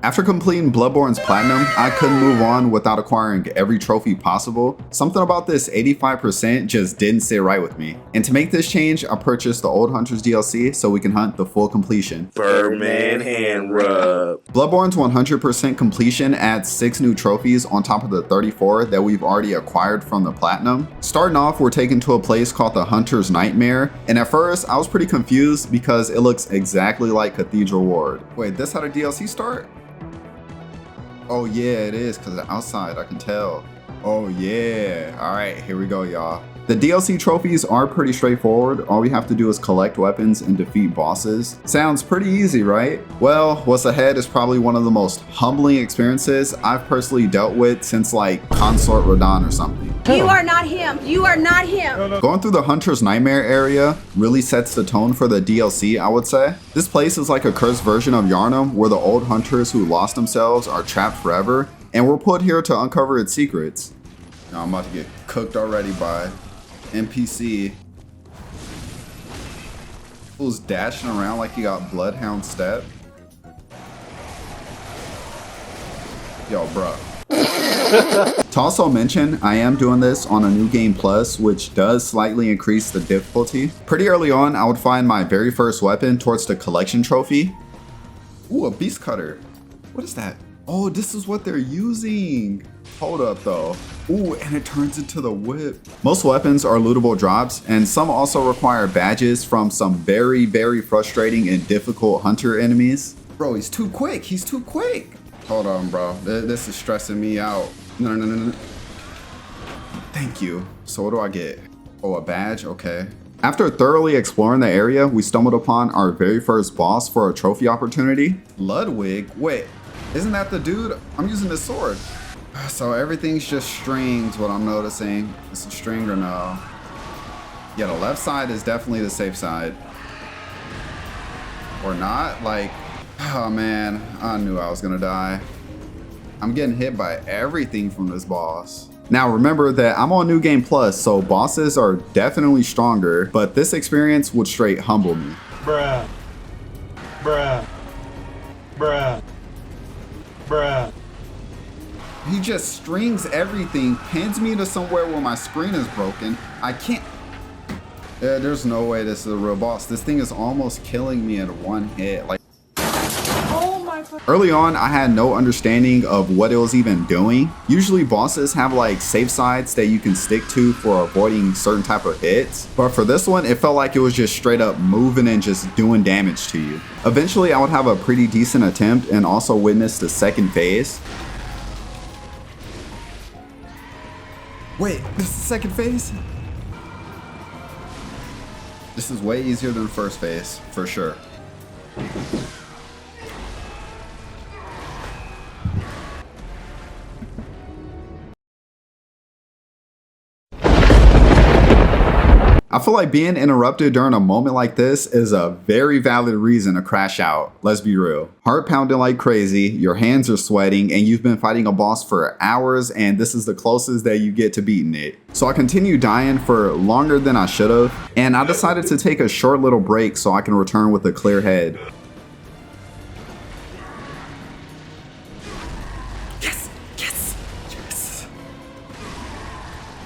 After completing Bloodborne's Platinum, I couldn't move on without acquiring every trophy possible. Something about this 85% just didn't sit right with me. And to make this change, I purchased the Old Hunters DLC so we can hunt the full completion. Birdman hand rub. Bloodborne's 100% completion adds 6 new trophies on top of the 34 that we've already acquired from the Platinum. Starting off, we're taken to a place called the Hunter's Nightmare, and at first I was pretty confused because it looks exactly like Cathedral Ward. Wait, this how the DLC start? Oh yeah, it is, because the outside, I can tell. Oh yeah. All right, here we go, y'all. The DLC trophies are pretty straightforward. All we have to do is collect weapons and defeat bosses. Sounds pretty easy, right? Well, what's ahead is probably one of the most humbling experiences I've personally dealt with since like Consort Radon or something. You are not him. You are not him. Going through the Hunter's Nightmare area really sets the tone for the DLC, I would say. This place is like a cursed version of Yharnam, where the old hunters who lost themselves are trapped forever, and we're put here to uncover its secrets. Now I'm about to get cooked already by NPC. Who's dashing around like he got Bloodhound step. Yo, bruh. To also mention, I am doing this on a New Game Plus, which does slightly increase the difficulty. Pretty early on, I would find my very first weapon towards the collection trophy. Ooh, a beast cutter. What is that? Oh, this is what they're using. Hold up though. Ooh, and it turns into the whip. Most weapons are lootable drops, and some also require badges from some very, very frustrating and difficult hunter enemies. Bro, he's too quick. He's too quick. Hold on, bro. This is stressing me out. No. Thank you. So what do I get? Oh, a badge? Okay. After thoroughly exploring the area, we stumbled upon our very first boss for a trophy opportunity. Ludwig? Wait, isn't that the dude? I'm using this sword. So everything's just strings, what I'm noticing. It's a string or no? Yeah, the left side is definitely the safe side. Or not? Like, oh man, I knew I was gonna die. I'm getting hit by everything from this boss. Now remember that I'm on New Game Plus, so bosses are definitely stronger, but this experience would straight humble me. Bruh. Bruh. Bruh. Bruh. He just strings everything, pins me to somewhere where my screen is broken. I can't. There's no way this is a real boss. This thing is almost killing me in one hit. Like, early on, I had no understanding of what it was even doing. Usually bosses have like safe sides that you can stick to for avoiding certain type of hits. But for this one, it felt like it was just straight up moving and just doing damage to you. Eventually, I would have a pretty decent attempt and also witness the second phase. Wait, this is the second phase? This is way easier than the first phase, for sure. I feel like being interrupted during a moment like this is a very valid reason to crash out. Let's be real. Heart pounding like crazy, your hands are sweating, and you've been fighting a boss for hours, and this is the closest that you get to beating it. So I continued dying for longer than I should have, and I decided to take a short little break so I can return with a clear head. Yes! Yes! Yes!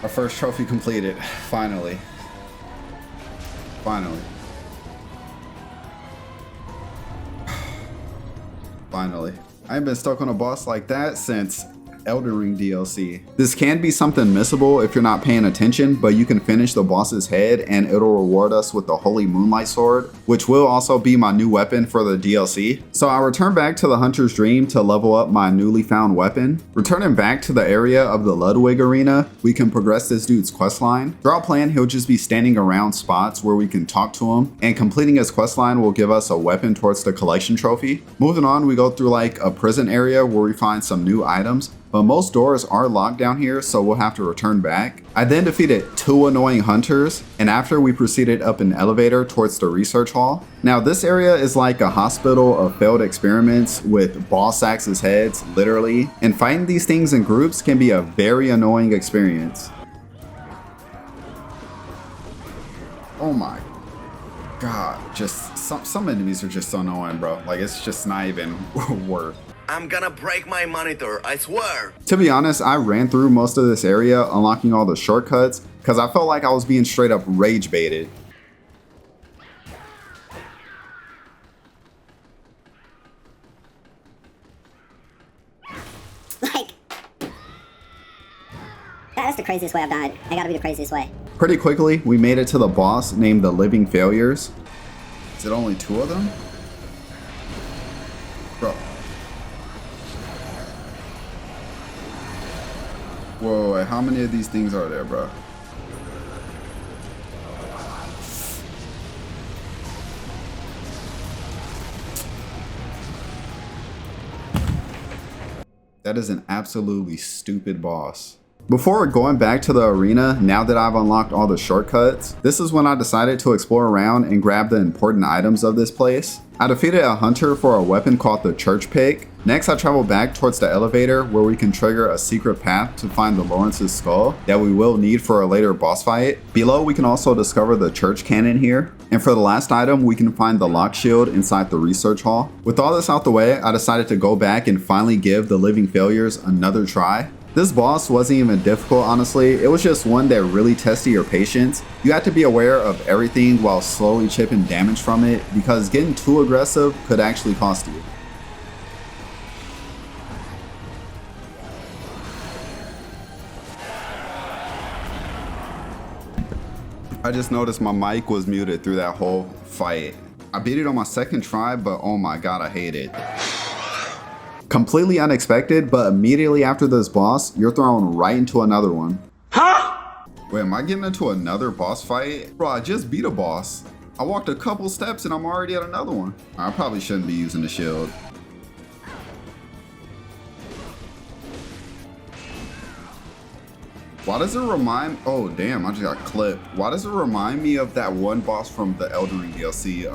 Our first trophy completed, finally. Finally. Finally. I ain't been stuck on a boss like that since Elden Ring DLC. This can be something missable if you're not paying attention, but you can finish the boss's head and it'll reward us with the Holy Moonlight Sword, which will also be my new weapon for the DLC. So I return back to the Hunter's Dream to level up my newly found weapon. Returning back to the area of the Ludwig arena, we can progress this dude's questline. Throughout playing, he'll just be standing around spots where we can talk to him, and completing his questline will give us a weapon towards the collection trophy. Moving on, we go through like a prison area where we find some new items, but most doors are locked down here, so we'll have to return back. I then defeated 2 annoying hunters, and after we proceeded up an elevator towards the research hall. Now this area is like a hospital of failed experiments with ball sacks as heads, literally, and fighting these things in groups can be a very annoying experience. Oh my god, just some enemies are just so annoying, bro. Like, it's just not even worth. I'm gonna break my monitor, I swear. To be honest, I ran through most of this area unlocking all the shortcuts because I felt like I was being straight up rage baited. Like, that's the craziest way I've died. That gotta be the craziest way. Pretty quickly, we made it to the boss named the Living Failures. Is it only 2 of them? Bro. Whoa, wait, how many of these things are there, bro? That is an absolutely stupid boss. Before going back to the arena, now that I've unlocked all the shortcuts, this is when I decided to explore around and grab the important items of this place. I defeated a hunter for a weapon called the church pick. Next, I traveled back towards the elevator where we can trigger a secret path to find the Lawrence's skull that we will need for a later boss fight. Below, we can also discover the church cannon here. And for the last item, we can find the lock shield inside the research hall. With all this out the way, I decided to go back and finally give the Living Failures another try. This boss wasn't even difficult, honestly. It was just one that really tested your patience. You had to be aware of everything while slowly chipping damage from it, because getting too aggressive could actually cost you. I just noticed my mic was muted through that whole fight. I beat it on my second try, but oh my god, I hate it. Completely unexpected, but immediately after this boss, you're thrown right into another one. Huh? Wait, am I getting into another boss fight? Bro, I just beat a boss. I walked a couple steps and I'm already at another one. I probably shouldn't be using the shield. Why does it remind... Oh, damn, I just got clipped. Why does it remind me of that one boss from the Elden Ring DLC,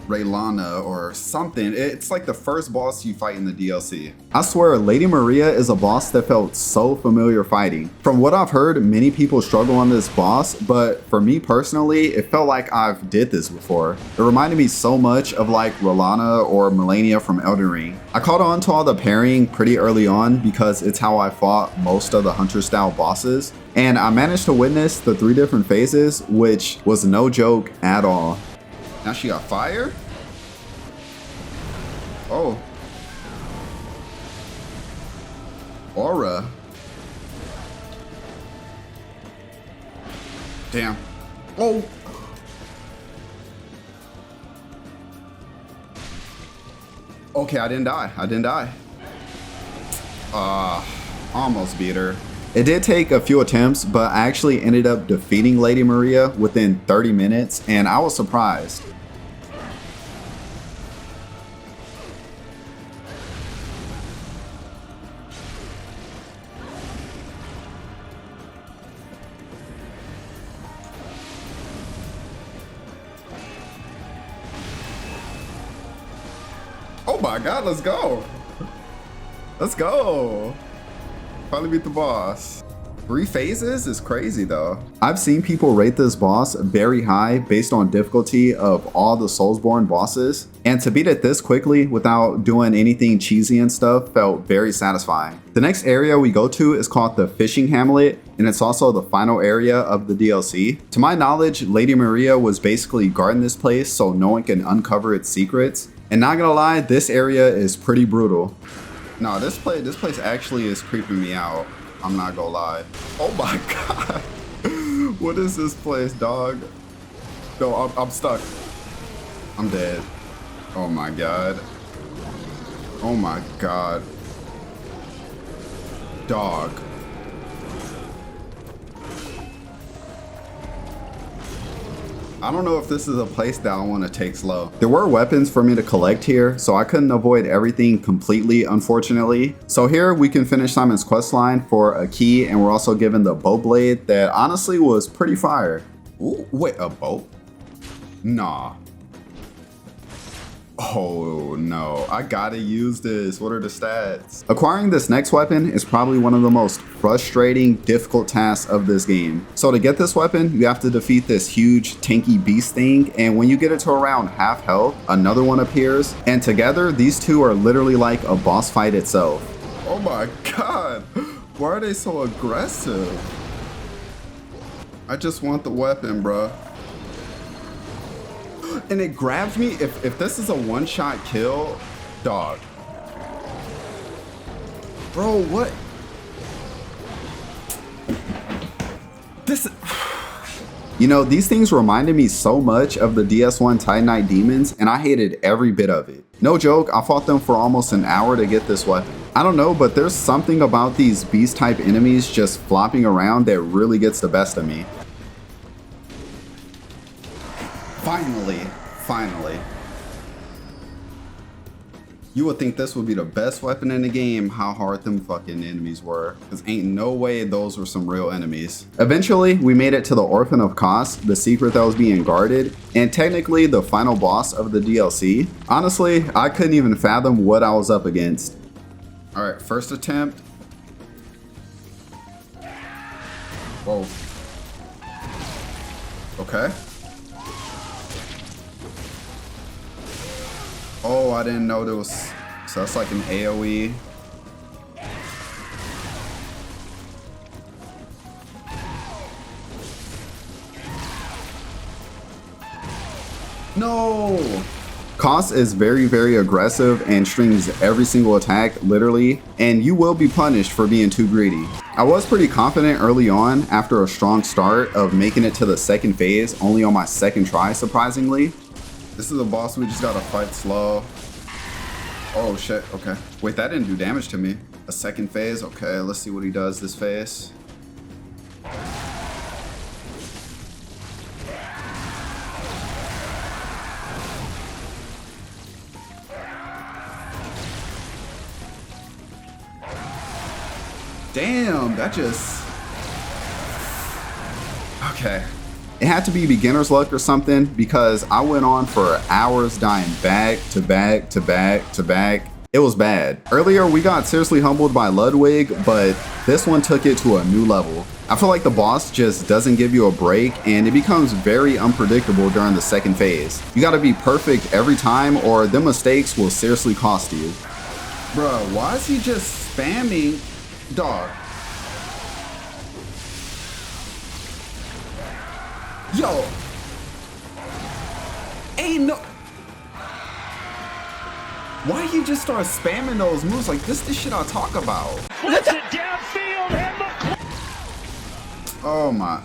Raylana or something? It's like the first boss you fight in the DLC. I swear, Lady Maria is a boss that felt so familiar fighting. From what I've heard, many people struggle on this boss, but for me personally, it felt like I've did this before. It reminded me so much of like Raylana or Melania from Elden Ring. I caught on to all the parrying pretty early on because it's how I fought most of the hunter style bosses. And I managed to witness the 3 different phases, which was no joke at all. Now she got fire? Oh. Aura. Damn. Oh. Okay, I didn't die. I didn't die. Almost beat her. It did take a few attempts, but I actually ended up defeating Lady Maria within 30 minutes, and I was surprised. Oh my god, let's go. Let's go. Finally beat the boss. 3 phases is crazy though. I've seen people rate this boss very high based on difficulty of all the Soulsborne bosses, and to beat it this quickly without doing anything cheesy and stuff felt very satisfying. The next area we go to is called the Fishing Hamlet, and it's also the final area of the DLC. To my knowledge, Lady Maria was basically guarding this place so no one can uncover its secrets. And not gonna lie, this area is pretty brutal. No, this place actually is creeping me out. I'm not gonna lie. Oh my god. What is this place, dog? No, I'm stuck. I'm dead. Oh my god. Oh my god. Dog. I don't know if this is a place that I want to take slow. There were weapons for me to collect here, so I couldn't avoid everything completely, unfortunately. So here we can finish Simon's questline for a key, and we're also given the bow blade that honestly was pretty fire. Ooh, wait, a bow? Nah. Oh no, I gotta use this. What are the stats? Acquiring this next weapon is probably one of the most frustrating, difficult tasks of this game. So to get this weapon, you have to defeat this huge tanky beast thing, and when you get it to around half health, another one appears, and together these two are literally like a boss fight itself. Oh my god, why are they so aggressive? I just want the weapon, bruh. And it grabs me. If this is a one-shot kill, dog. Bro, what? This. You know, these things reminded me so much of the DS1 Titanite demons, and I hated every bit of it. No joke, I fought them for almost an hour to get this weapon. I don't know, but there's something about these beast-type enemies just flopping around that really gets the best of me. Finally. You would think this would be the best weapon in the game, how hard them fucking enemies were. Cause ain't no way those were some real enemies. Eventually, we made it to the Orphan of Kos, the secret that was being guarded, and technically the final boss of the DLC. Honestly, I couldn't even fathom what I was up against. All right, first attempt. Whoa. Okay. Oh, I didn't know there was, so that's like an AoE. No! Kos is very, very aggressive and strings every single attack, literally, and you will be punished for being too greedy. I was pretty confident early on after a strong start of making it to the second phase, only on my second try, surprisingly. This is a boss we just gotta fight slow. Oh shit, okay. Wait, that didn't do damage to me. A second phase, okay, let's see what he does this phase. Damn, that just... Okay. It had to be beginner's luck or something because I went on for hours dying back to back to back to back. It was bad. Earlier, we got seriously humbled by Ludwig, but this one took it to a new level. I feel like the boss just doesn't give you a break and it becomes very unpredictable during the second phase. You gotta be perfect every time or the mistakes will seriously cost you. Bruh, why is he just spamming? Dog. Yo, ain't no. Why you just start spamming those moves like this? The shit I talk about. Flips it downfield and the. Oh my.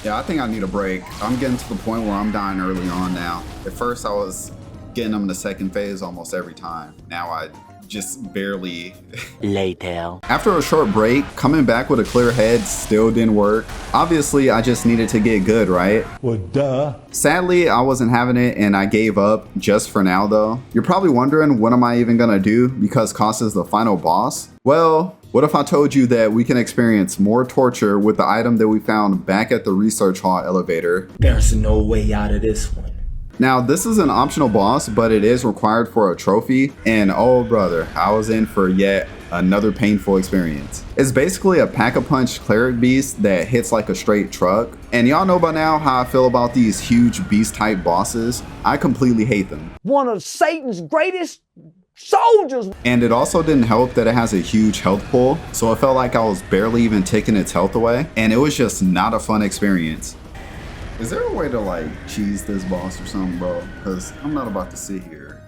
Yeah, I think I need a break. I'm getting to the point where I'm dying early on now. At first, I was getting them in the second phase almost every time. Now I just barely. Later. After a short break, coming back with a clear head still didn't work. Obviously, I just needed to get good, right? Well, duh. Sadly, I wasn't having it and I gave up just for now though. You're probably wondering what am I even gonna do because Kos is the final boss? Well, what if I told you that we can experience more torture with the item that we found back at the research hall elevator? There's no way out of this one. Now, this is an optional boss, but it is required for a trophy, and oh brother, I was in for yet another painful experience. It's basically a pack-a-punch cleric beast that hits like a straight truck, and y'all know by now how I feel about these huge beast-type bosses. I completely hate them. One of Satan's greatest soldiers! And it also didn't help that it has a huge health pool, so it felt like I was barely even taking its health away, and it was just not a fun experience. Is there a way to like cheese this boss or something, bro? Because I'm not about to sit here.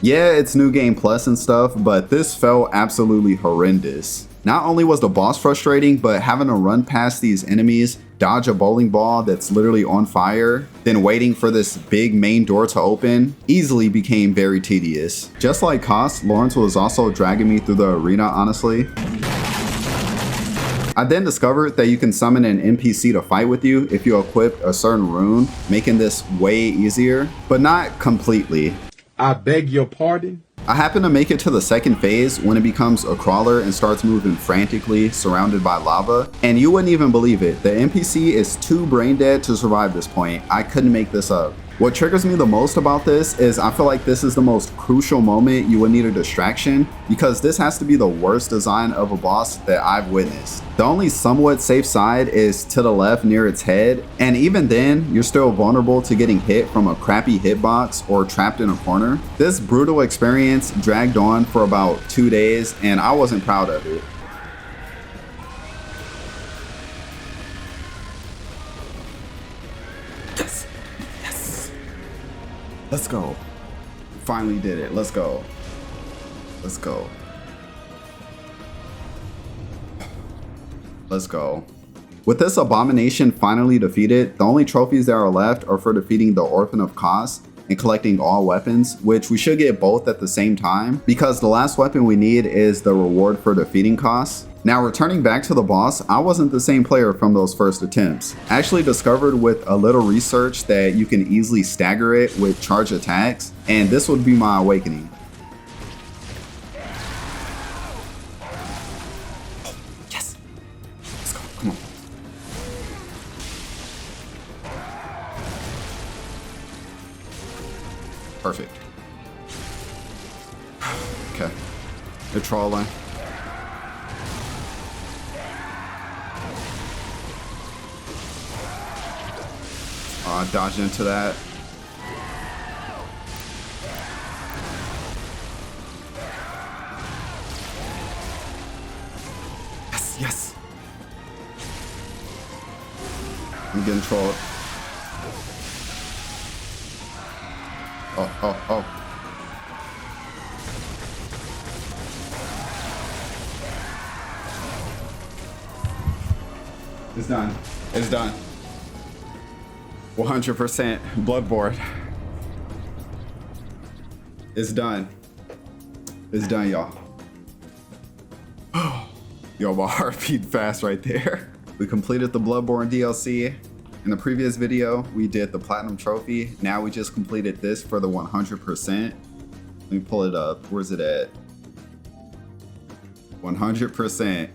Yeah, it's New Game Plus and stuff, but this felt absolutely horrendous. Not only was the boss frustrating, but having to run past these enemies, dodge a bowling ball that's literally on fire, then waiting for this big main door to open, easily became very tedious. Just like Kos, Lawrence was also dragging me through the arena, honestly. I then discovered that you can summon an NPC to fight with you if you equip a certain rune, making this way easier, but not completely. I beg your pardon? I happen to make it to the second phase when it becomes a crawler and starts moving frantically, surrounded by lava, and you wouldn't even believe it. The NPC is too brain dead to survive this point. I couldn't make this up. What triggers me the most about this is I feel like this is the most crucial moment you would need a distraction, because this has to be the worst design of a boss that I've witnessed. The only somewhat safe side is to the left near its head, and even then you're still vulnerable to getting hit from a crappy hitbox or trapped in a corner. This brutal experience dragged on for about 2 days and I wasn't proud of it. Let's go. Finally did it. Let's go. Let's go. Let's go. With this abomination finally defeated, the only trophies that are left are for defeating the Orphan of Kos and collecting all weapons, which we should get both at the same time because the last weapon we need is the reward for defeating Kos. Now, returning back to the boss, I wasn't the same player from those first attempts. I actually discovered with a little research that you can easily stagger it with charge attacks, and this would be my awakening. Oh, yes! Let's go, come on. Perfect. Okay, the troll line. Dodge into that. Yes, yes. I'm getting trolled. Oh. It's done. It's done. 100% Bloodborne. It's done. It's done, y'all. Yo, my heart beat fast right there. We completed the Bloodborne DLC. In the previous video, we did the Platinum Trophy. Now we just completed this for the 100%. Let me pull it up. Where's it at? 100%.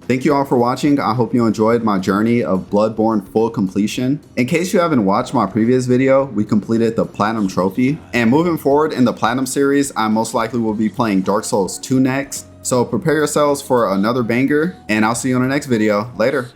Thank you all for watching. I hope you enjoyed my journey of Bloodborne full completion. In case you haven't watched my previous video, we completed the Platinum Trophy. And moving forward in the Platinum series, I most likely will be playing Dark Souls 2 next. So prepare yourselves for another banger, and I'll see you on the next video. Later.